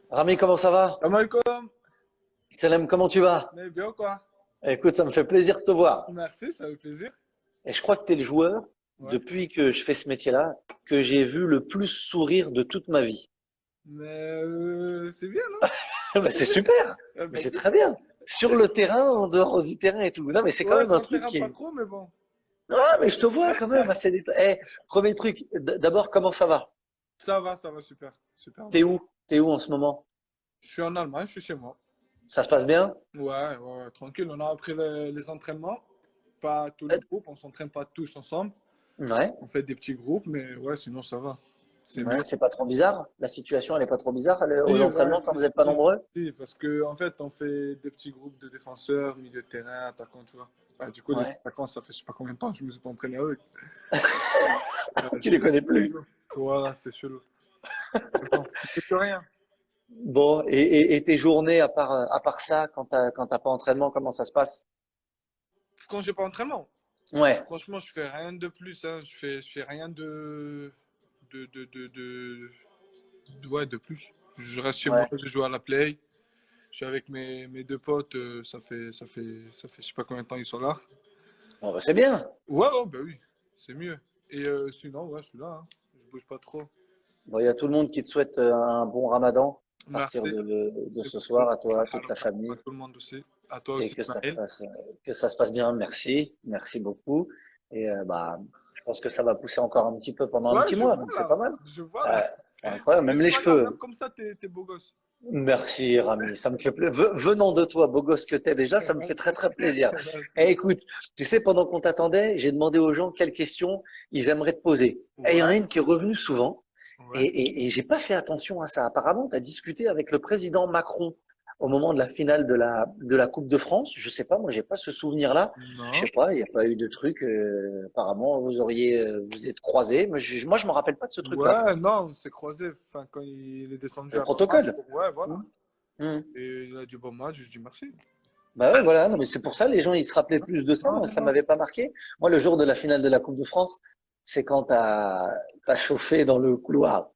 Rami, comment ça va? Salam alaikum. Salem, comment tu vas? On est bien ou quoi? Écoute, ça me fait plaisir de te voir. Merci, ça fait plaisir. Et je crois que tu es le joueur, Ouais. depuis que je fais ce métier-là, que j'ai vu le plus sourire de toute ma vie. Mais c'est bien, non? Bah, c'est super, mais Bah, c'est c'est très bien. bien. Sur le terrain, en dehors du terrain et tout. Non, mais c'est quand Ouais, même un sur le truc terrain, qui pas est... trop, mais bon. Ah, mais je te vois quand même assez détaillé. Premier truc, d'abord, comment ça va? Ça va, super. Super, T'es merci. où? T'es où en ce moment? Je suis en Allemagne, je suis chez moi. Ça se passe bien? Ouais, tranquille. On a appris les entraînements. Pas tout le Ouais. groupe, on s'entraîne pas tous ensemble. Ouais, On fait des petits groupes, mais ouais, sinon ça va. C'est ouais, mieux. c'est pas trop bizarre. La situation, elle est pas trop bizarre aux Si, ouais, entraînements quand vous n'êtes pas nombreux? parce que en fait, on fait des petits groupes de défenseurs, milieu de terrain, attaquants, tu vois. Bah, du coup, les Ouais. attaquants, ça fait je sais pas combien de temps que je me suis pas entraîné avec. Ouais, Tu les connais c'est plus. chelou. Voilà, c'est chelou. Mais bon, on peut plus rien. Bon, et tes journées, à part ça, quand t'as pas entraînement, comment ça se passe? Quand j'ai pas entraînement, Ouais, franchement, je fais rien de plus. Hein. Je fais rien ouais, de plus. Je reste chez moi, ouais. je joue à la play. Je suis avec mes deux potes. Je sais pas combien de temps ils sont là. Bon, bah, c'est bien. Ouais, bah oui, c'est mieux. Et sinon, ouais, je suis là. Hein. Je bouge pas trop. Bon, il y a tout le monde qui te souhaite un bon Ramadan à partir Merci. de Et ce pour tout le soir, monde, à ça toi, toute ta à famille, tout le monde aussi. À toi et aussi, Maël. que ça se passe bien. Merci, merci beaucoup. Et bah, je pense que ça va pousser encore un petit peu pendant un Ouais, petit je mois, vois donc c'est là. pas mal. Je vois là. Euh, c'est incroyable, Mais même c'est les pas grave, même cheveux. comme ça, t'es beau gosse. Merci, Rami, ça me fait plaisir. Venant de toi, beau gosse que t'es déjà, ça me fait Merci. très très plaisir. Merci. Eh, écoute, tu sais, pendant qu'on t'attendait, j'ai demandé aux gens quelles questions ils aimeraient te poser. Et il y en a Ouais, une qui est revenue souvent, ouais. et j'ai pas fait attention à ça. Apparemment, tu as discuté avec le président Macron au moment de la finale de la Coupe de France. Je sais pas, moi, j'ai pas ce souvenir-là. Je Non. sais pas, il n'y a pas eu de truc. Apparemment, vous êtes croisés. Moi, je me rappelle pas de ce truc-là. Ouais, non, on s'est croisés enfin, quand il est descendu Le après le match. protocole. Ouais, voilà. Mmh. Mmh. Et il a dit bon match, je dis merci. Bah ouais, voilà, non, mais c'est pour ça, les gens, ils se rappelaient plus de ça. Non, Moi, non, ça non. m'avait pas marqué. Moi, le jour de la finale de la Coupe de France, c'est quand t'as chauffé dans le couloir.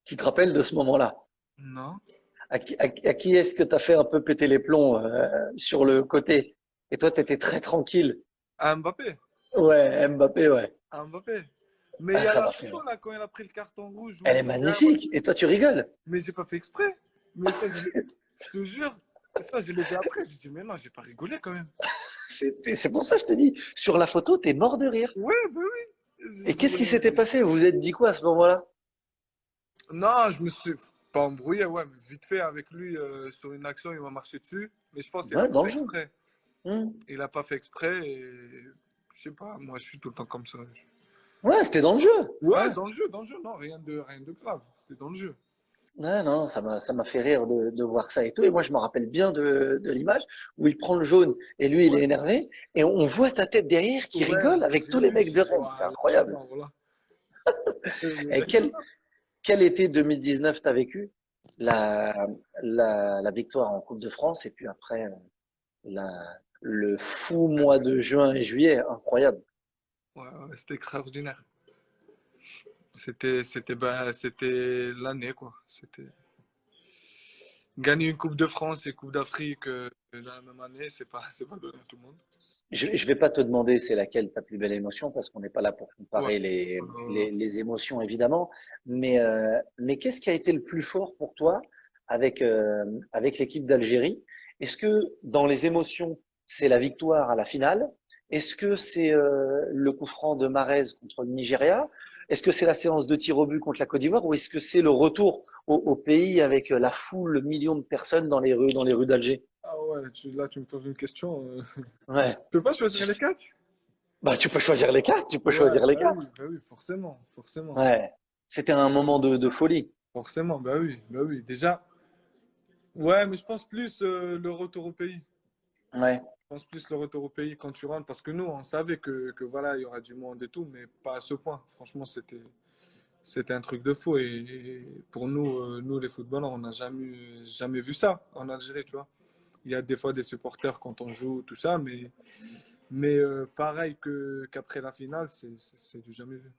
Tu te rappelles de ce moment-là? Non. À qui est-ce que t'as fait un peu péter les plombs sur le côté? Et toi, t'étais très tranquille. À Mbappé. Ouais, Mbappé, ouais. À Mbappé. Mais il y Ah, a ça la m'a fait photo rire. là, quand il a pris le carton rouge Elle est où il y a magnifique. Et toi, tu rigoles. mais j'ai pas fait exprès. Mais ça, je te jure, ça, je l'ai dit après. J'ai dit, mais non, j'ai pas rigolé quand même. C'est pour ça que je te dis, sur la photo, t'es mort de rire. Ouais, bah oui. J'ai Et dit, qu'est-ce qui s'était passé? Vous vous êtes dit quoi à ce moment-là? non, je me suis pas embrouillé, ouais, mais vite fait avec lui sur une action, il m'a marché dessus. Mais je pense qu'il a Ouais, pas dans fait le jeu. exprès. Hmm. Il a pas fait exprès et je sais pas, moi je suis tout le temps comme ça. Ouais, c'était dans le jeu. Ouais, Ouais. dans le jeu, non, rien de grave. C'était dans le jeu. Ouais, non, ça m'a fait rire de voir ça et tout. Et moi, je me rappelle bien de l'image où il prend le jaune et lui, il est Ouais, énervé. Et on voit ta tête derrière qui ouais, rigole avec j'ai tous les vu, mecs j'ai de dit, Rennes. C'est voilà, je suis incroyable. mort, voilà. Et quel été 2019 t'as vécu? La, la victoire en Coupe de France et puis après, le fou mois de juin et juillet. Incroyable. Ouais, c'était extraordinaire. C'était l'année, quoi. C'était gagner une Coupe de France et Coupe d'Afrique dans la même année, c'est pas donné à tout le monde. Je vais pas te demander c'est laquelle ta plus belle émotion parce qu'on n'est pas là pour Ouais. comparer les émotions évidemment, mais qu'est-ce qui a été le plus fort pour toi avec l'équipe d'Algérie? Est-ce que dans les émotions c'est la victoire à la finale? Est-ce que c'est le coup franc de Mahrez contre le Nigeria? Est-ce que c'est la séance de tir au but contre la Côte d'Ivoire ou est-ce que c'est le retour au pays avec la foule, millions de personnes dans les rues d'Alger? Ah ouais, là tu me poses une question. Ouais. Tu peux pas choisir les quatre? Bah, tu peux choisir les quatre, tu peux Ouais, choisir les quatre. bah oui, forcément, forcément. Ouais. C'était un moment de folie. Forcément, bah oui. Déjà, ouais, mais je pense plus le retour au pays. Ouais. Je pense plus le retour au pays quand tu rentres, parce que nous, on savait que voilà, il y aura du monde et tout, mais pas à ce point. Franchement, c'était un truc de fou. Et pour nous, nous les footballeurs, on n'a jamais vu ça en Algérie, tu vois. Il y a des fois des supporters quand on joue, tout ça, mais pareil qu'après la finale, c'est du jamais vu.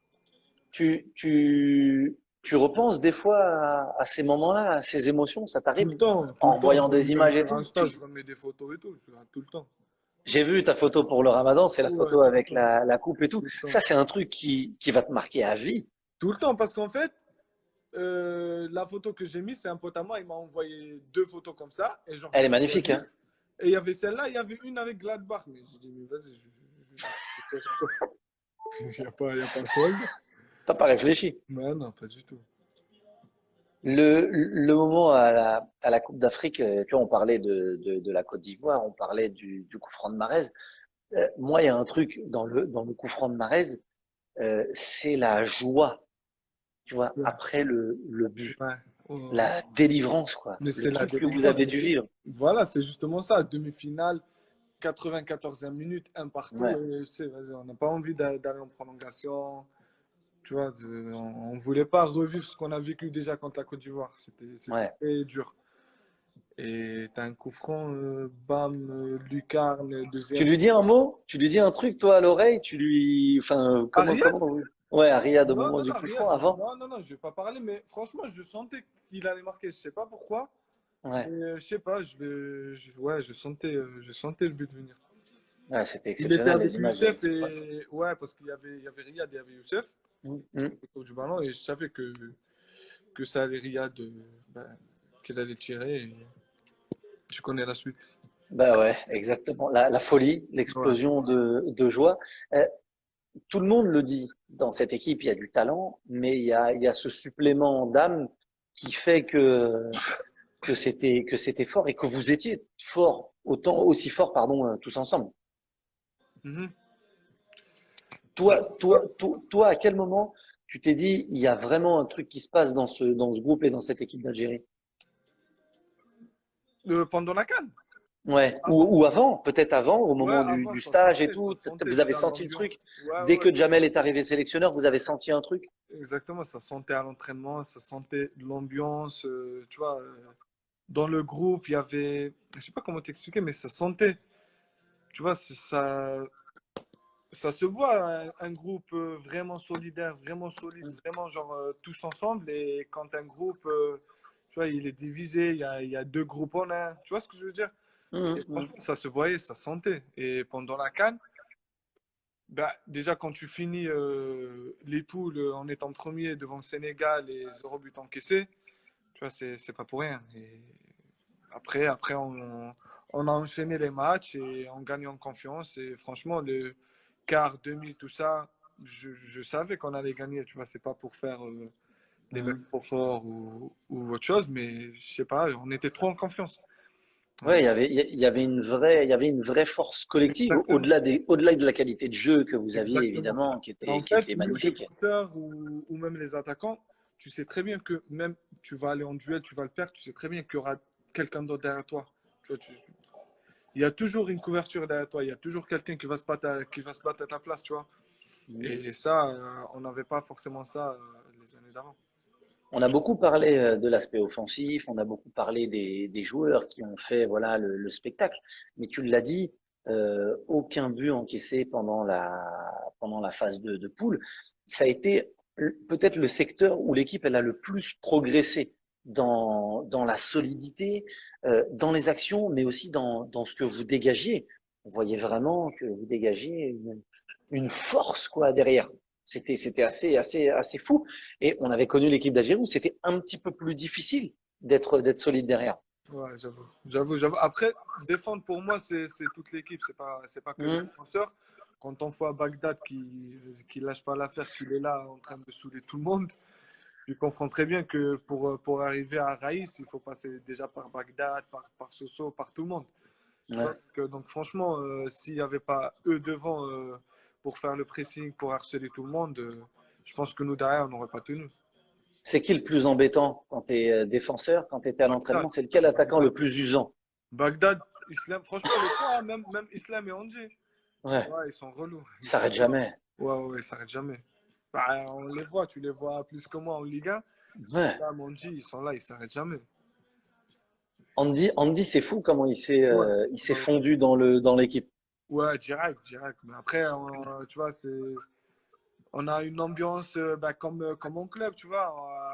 Tu tu repenses des fois à ces moments-là, à ces émotions, ça Tout t'arrive le temps, tout en le temps. voyant des Même images et sur tout. Insta, je remets des photos et tout, tout le temps. J'ai vu ta photo pour le Ramadan, c'est la Ouais, photo tout le avec temps, la coupe et tout. tout le Ça, temps. c'est un truc qui va te marquer à vie. Tout le temps, parce qu'en fait, la photo que j'ai mise, c'est un pote à moi, il m'a envoyé deux photos comme ça, et genre Elle est j'ai magnifique, choisi. hein. Et il y avait celle-là, il y avait une avec Gladbach, mais j'ai dit, mais vas-y, il y a pas le choix. T'as pas réfléchi. Non, non, pas du tout. Le moment à la Coupe d'Afrique, tu vois, on parlait de la Côte d'Ivoire, on parlait du coup franc de Mahrez. Moi, il y a un truc dans le coup franc de Mahrez, c'est la joie, tu vois, Ouais, après le but, ouais, ouais, ouais. la délivrance, quoi, Mais le c'est la truc que vous délivrance. avez dû vivre. Voilà, c'est justement ça. Demi-finale, 94e minute, un partout. Ouais, Et, tu sais, vas-y, on n'a pas envie d'aller en prolongation. Tu vois, on ne voulait pas revivre ce qu'on a vécu déjà contre la Côte d'Ivoire. C'était ouais. très dur. Et t'as un coup franc, bam, lucarne, Tu deuxième. lui dis un mot, tu lui dis un truc, toi, à l'oreille, tu lui, enfin, Ariad? ouais, à Riyad au Non, moment non, du non, coup Riyad, franc, avant. non, non, non, je vais pas parler, mais franchement, je sentais qu'il allait marquer. Je sais pas pourquoi, mais Ouais, je sais pas, ouais, je sentais le but venir. ouais, c'était Il était exceptionnel, avec les images Youssef avec. et ouais, parce il y avait Riyad et il y avait Youssef Mm. autour du ballon et je savais que ça allait Riyad, qu'il allait tirer et tu connais la suite. Bah ouais, exactement. La folie, Ouais. l'explosion de joie. Euh, Tout le monde le dit. Dans cette équipe, il y a du talent, mais il y a ce supplément d'âme qui fait que c'était fort et que vous étiez fort, autant aussi fort, pardon, tous ensemble. Mhm. Toi, à quel moment tu t'es dit, il y a vraiment un truc qui se passe dans ce groupe et dans cette équipe d'Algérie? Pendant la CAN, Ouais. avant. Ou avant, peut-être avant, au Ouais, moment avant, du stage et tout. ça sentait Vous avez déjà senti le l'ambiance. truc? Ouais, Dès ouais, ouais, que ça Jamel est sentait. arrivé sélectionneur, vous avez senti un truc? Exactement, ça sentait à l'entraînement, ça sentait l'ambiance, tu vois. Dans le groupe, il y avait, je sais pas comment t'expliquer, mais ça sentait. Tu vois, ça se voit un groupe vraiment solidaire, vraiment solide, vraiment genre tous ensemble. Et quand un groupe, tu vois, il est divisé, il y a deux groupes en un. Tu vois ce que je veux dire? Et Mhm. franchement, ça se voyait, ça sentait. Et pendant la CAN, bah, déjà quand tu finis les poules en étant premier devant le Sénégal et 0 but encaissé, tu vois, c'est pas pour rien. Et après on a enchaîné les matchs et on gagne en confiance. Et franchement, le quart, demi, tout ça, je savais qu'on allait gagner. Tu vois, c'est pas pour faire les mecs Mhm. trop forts ou autre chose, mais je sais pas, on était trop en confiance. Ouais, On- il y avait une vraie force collective Exactement. au-delà de la qualité de jeu que vous aviez Exactement. évidemment, Et en qui fait, était nous, magnifique. défenseurs ou même les attaquants, tu sais très bien que même tu vas aller en duel, tu vas le perdre, tu sais très bien qu'il y aura quelqu'un d'autre derrière toi. Tu vois, il y a toujours une couverture derrière toi, il y a toujours quelqu'un qui va se battre à ta place, tu vois. Mhm. Et ça, on n'avait pas forcément ça les années d'avant. On a beaucoup parlé de l'aspect offensif, on a beaucoup parlé des joueurs qui ont fait voilà le spectacle. Mais tu l'as dit, aucun but encaissé pendant la phase de poule. Ça a été peut-être le secteur où l'équipe elle a le plus progressé dans la solidité, dans les actions, mais aussi dans ce que vous dégagiez. On voyait vraiment que vous dégagiez une force quoi derrière. C'était assez fou. Et on avait connu l'équipe d'Algérie où c'était un petit peu plus difficile d'être solide derrière. Ouais, j'avoue. Après, défendre pour moi, c'est toute l'équipe, c'est pas que le Mmh. défenseur. Quand on voit Bagdad qui lâche pas l'affaire, qu'il est là en train de saouler tout le monde, tu comprends très bien que pour arriver à Raïs, il faut passer déjà par Bagdad, par Soso, par tout le monde. Tu vois, Ouais. donc franchement, s'il n'y avait pas eux devant pour faire le pressing, pour harceler tout le monde, je pense que nous derrière, on n'aurait pas tenu. C'est qui le plus embêtant quand tu es défenseur, quand tu étais à l'entraînement? Bagdad, C'est lequel attaquant le Bagdad, plus usant? Bagdad, Islam, franchement, les trois, même Islam et Andy, Ouais, ouais, ils sont relous. il s'arrête jamais. Ouais, ouais, ils s'arrêtent jamais. Bah, on les voit, tu les vois plus que moi en Ligue 1. Ouais. Islam, Andy, ils sont là, ils s'arrêtent jamais. Andy c'est fou comment Ouais, il s'est ouais, ouais. fondu dans l'équipe. Ouais, direct. Mais après, tu vois, on a une ambiance bah, comme mon club, tu vois.